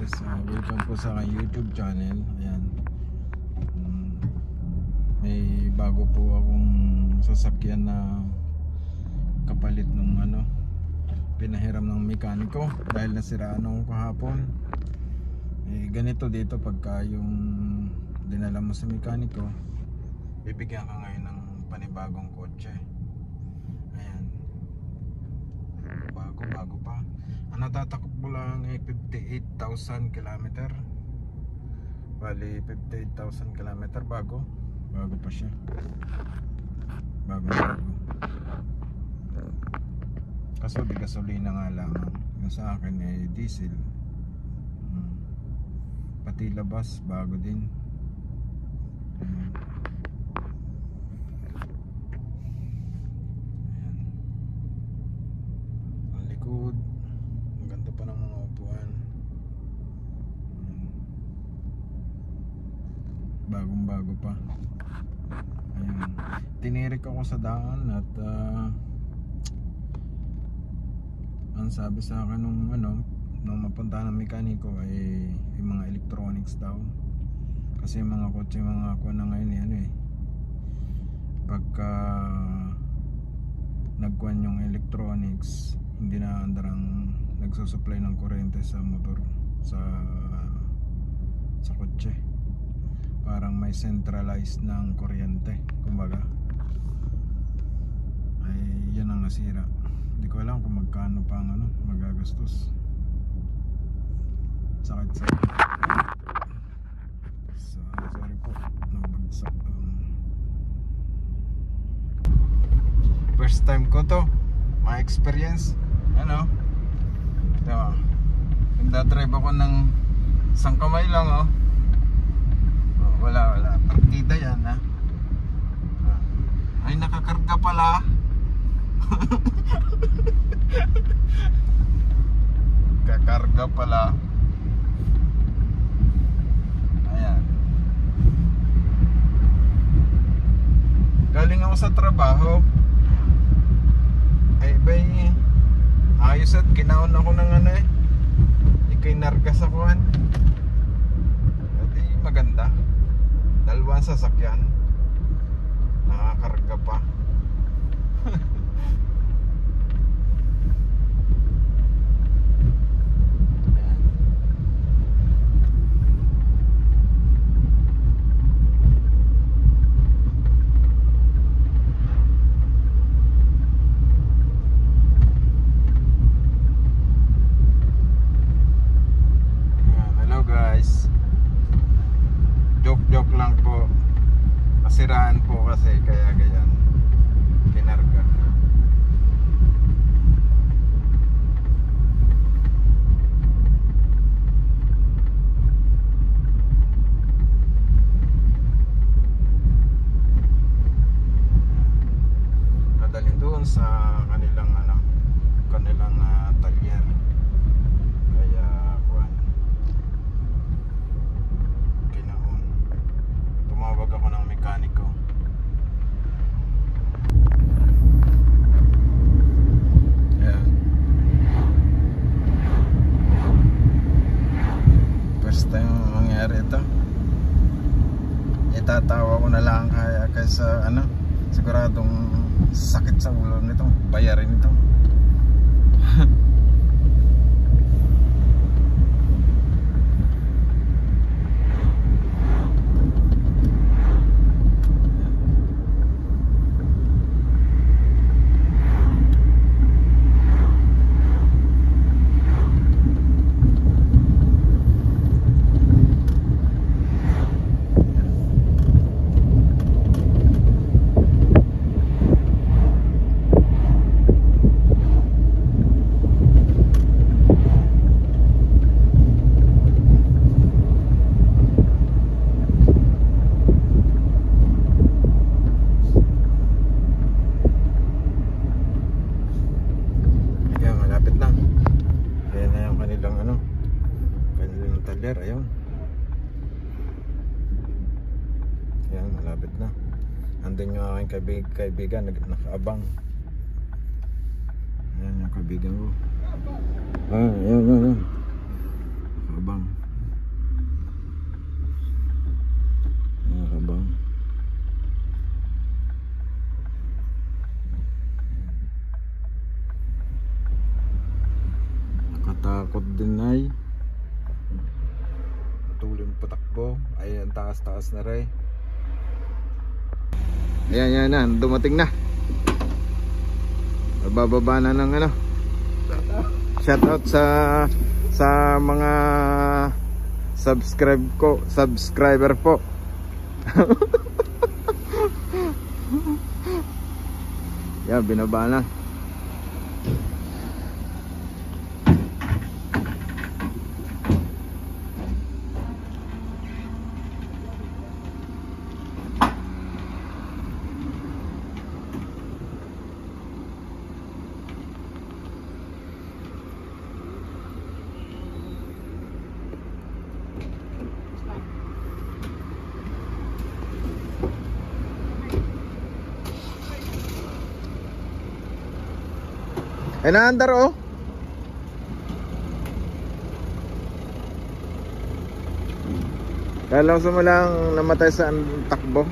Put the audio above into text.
guys, welcome po sa aking YouTube channel. Ayan. May bago po akong sasakyan na kapalit nung pinahiram ng mekaniko dahil nasiraan nung kahapon. Ganito dito pagka yung dinala mo sa mekaniko, bibigyan ka ngayon ng panibagong kotse. Ayan. Bago pa. Ang natatakbo lang ay 58,000 km. Bali 58,000 km bago pa siya. Bago. Kaso di gasolina nga lamang. Yung sa akin ay diesel. Pati labas bago din. Ang ganda pa ng mga upuan. Bagong-bago pa. Ayan. Tinirik ako sa daan at ang sabi sa akin nung mapunta ng mekaniko ay yung mga electronics daw. Kasi yung mga kotse, mga ako na ngayon pagka nagkuhan yung electronics, hindi na andarang nagsusupply ng kuryente sa motor, sa kotse. Parang may centralized ng kuryente, kumbaga. Ay yan ang nasira. Hindi ko alam kung magkano pa ang magagastos. Sakit. Sorry po, nabagsak. First time ko to, my experience. Diba? Nagdadrive ako ng isang kamay lang wala partida yan ay nakakarga pala. Kakarga pala. Ayan, galing ako sa trabaho ay bay ayos at kinaon ako ng ikinargas akuan. Hindi maganda. Dalawang sasakyan nakakarga pa. Guys, joke lang po, nasiraan po kasi kaya ganyan kinarga. Nadalhin doon sa kanilang talyer. Tumawag ako ng mekaniko. Ayan. First time mangyari ito. Itatawa ko na lang kaysa siguradong sakit sa ulo nito, bayarin ito. Kanilang taler, ayun. Ayan, malapit na. Andun yung aking kaibigan nakaabang. Ayan yung kaibigan ko. Ayan. Nakaabang. Nakakatakot din ay. Tuloy patakbo. Ay, ang taas-taas na rin. Ayan, yan na. Dumating na. Bababa na ng ano. Shoutout sa mga subscriber po. Yan, binaba na. Ay, naandar oh. Kala ko sa malang namatay sa takbo.